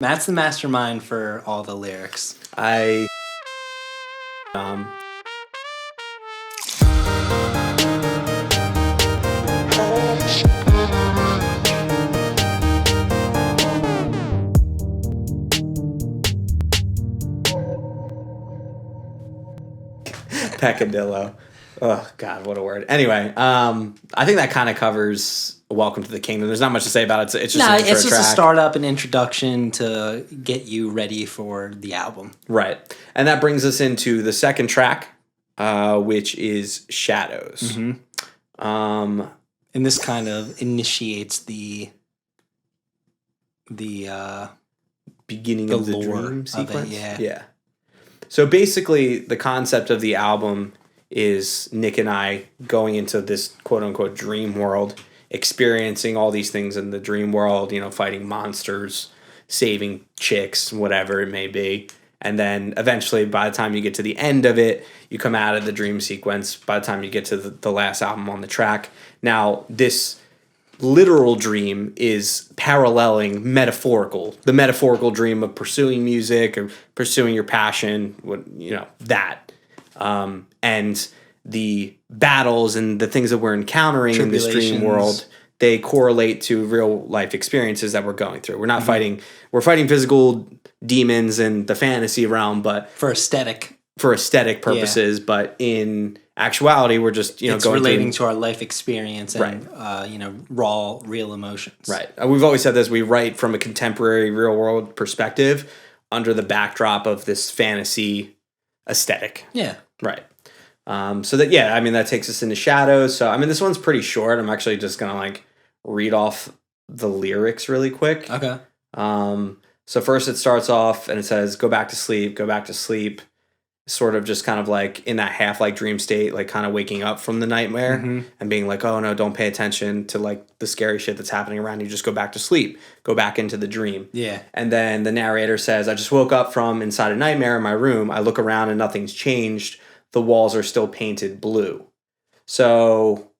Matt's the mastermind for all the lyrics. I Peccadillo. Oh God, what a word. Anyway, I think that kind of covers Welcome to the Kingdom. There's not much to say about it. It's just an intro It's just track. a startup and introduction to get you ready for the album. Right. And that brings us into the second track, which is Shadows. And this kind of initiates the Beginning the of the lore dream of it, sequence. yeah. So basically, the concept of the album is Nick and I going into this quote unquote dream world, experiencing all these things in the dream world, fighting monsters, saving chicks, whatever it may be. And then eventually, by the time you get to the end of it, you come out of the dream sequence. By the time you get to the last album on the track. Now, this literal dream is paralleling the metaphorical dream of pursuing music or pursuing your passion, that. And the battles and the things that we're encountering in this dream world, they correlate to real life experiences that we're going through. We're not fighting, we're fighting physical demons in the fantasy realm, but for aesthetic purposes, but in actuality, we're just, it's going relating through, to our life experience and, raw, real emotions. Right. We've always said this, we write from a contemporary real world perspective under the backdrop of this fantasy aesthetic. Yeah. Right. That takes us into Shadows. So, this one's pretty short. I'm actually just going to read off the lyrics really quick. Okay. So first it starts off and it says, go back to sleep, sort of just kind of in that half dream state, kind of waking up from the nightmare and being like, oh no, don't pay attention to the scary shit that's happening around you. Just go back to sleep, go back into the dream. Yeah. And then the narrator says, I just woke up from inside a nightmare in my room. I look around and nothing's changed. The walls are still painted blue. So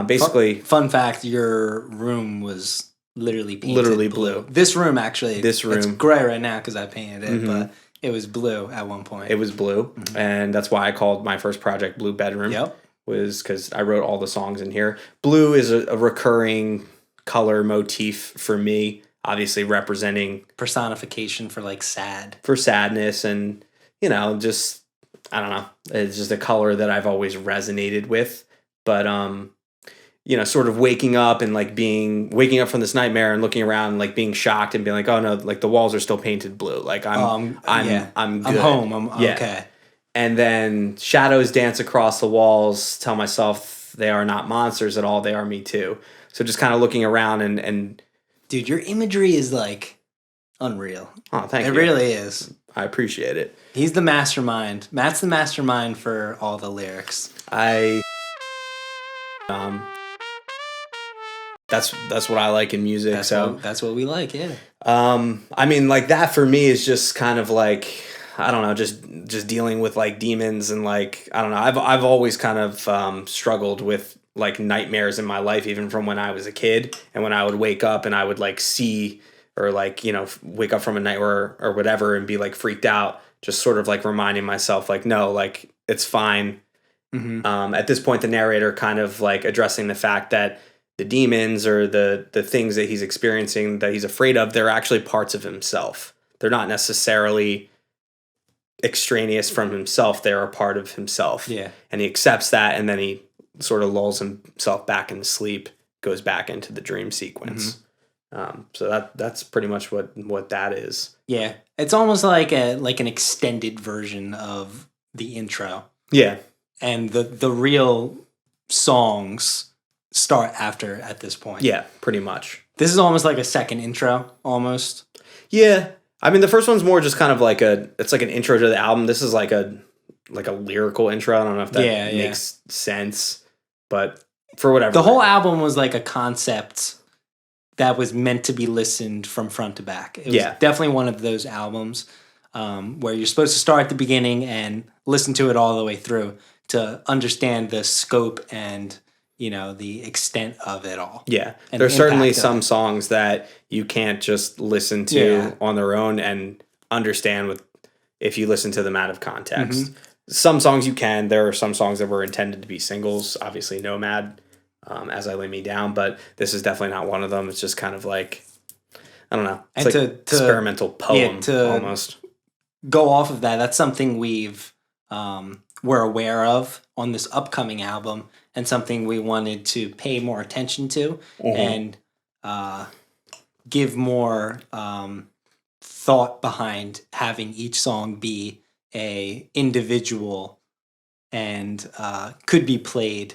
basically... Fun fact, your room was literally painted blue. This room, actually. It's gray right now because I painted it, but it was blue at one point. It was blue, and that's why I called my first project Blue Bedroom. Yep. Was because I wrote all the songs in here. Blue is a recurring color motif for me, obviously representing... personification for sad. For sadness and, just... I don't know. It's just a color that I've always resonated with. But, sort of waking up and waking up from this nightmare and looking around and being shocked and being like, oh no, the walls are still painted blue. I'm good. I'm home. I'm okay. And then shadows dance across the walls, tell myself they are not monsters at all. They are me too. So just kind of looking around and dude, your imagery is unreal. Oh, thank you. It really is. I appreciate it. He's the mastermind. Matt's the mastermind for all the lyrics. That's what I like in music. That's what we like, yeah. That for me is just kind of I don't know, just dealing with demons and I don't know. I've always kind of struggled with nightmares in my life, even from when I was a kid, and when I would wake up and I would see or wake up from a nightmare or whatever and be freaked out, just sort of reminding myself no, it's fine. At this point, the narrator kind of addressing the fact that the demons or the things that he's experiencing that he's afraid of, they're actually parts of himself. They're not necessarily extraneous from himself. They're a part of himself. Yeah. And he accepts that, and then he sort of lulls himself back into sleep, goes back into the dream sequence. So that's pretty much what that is. Yeah. It's almost like an extended version of the intro. Yeah. And the real songs start at this point. Yeah, pretty much. This is almost like a second intro, almost. Yeah. The first one's more just kind of it's an intro to the album. This is like a lyrical intro. I don't know if that makes sense, but for whatever. The whole album was a concept that was meant to be listened from front to back. It was definitely one of those albums where you're supposed to start at the beginning and listen to it all the way through to understand the scope and the extent of it all. Yeah. And There's the certainly impact of some it. songs that you can't just listen to on their own and understand if you listen to them out of context. Some songs you can. There are some songs that were intended to be singles. Obviously, Nomad, As I Lay Me Down, but this is definitely not one of them. It's just kind of like, I don't know. It's And like experimental poem almost. Go off of that. That's something we're aware of on this upcoming album, and something we wanted to pay more attention to and give more thought behind having each song be a individual and could be played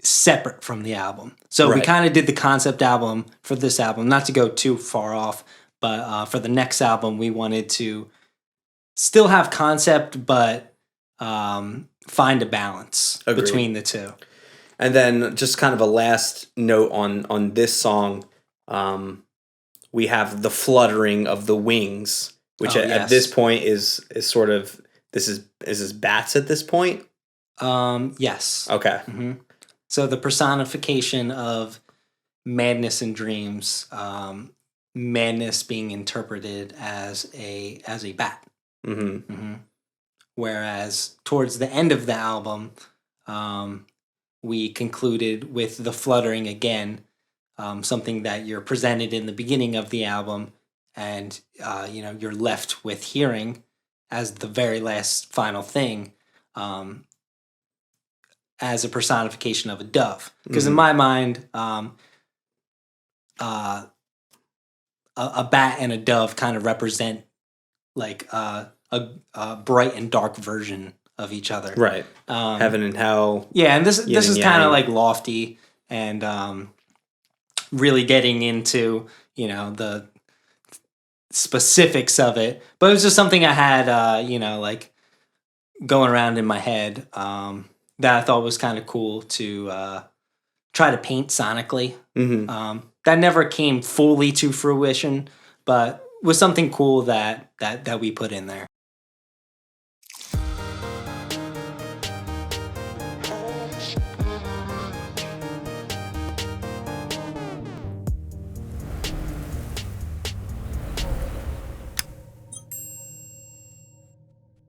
separate from the album. So we kind of did the concept album for this album, not to go too far off, but for the next album, we wanted to still have concept, but find a balance between the two. And then just kind of a last note on this song, we have the fluttering of the wings, which at this point is sort of is this bats at this point? Yes. Okay. So the personification of madness and dreams, madness being interpreted as a bat. Whereas towards the end of the album, we concluded with the fluttering again, something that you're presented in the beginning of the album, and you're left with hearing as the very last final thing, as a personification of a dove. Because in my mind, a bat and a dove kind of represent like a bright and dark version of each other. Right. Heaven and hell. Yeah, and this is kind of like lofty and really getting into the specifics of it. But it was just something I had like going around in my head that I thought was kind of cool to try to paint sonically. That never came fully to fruition, but was something cool that we put in there.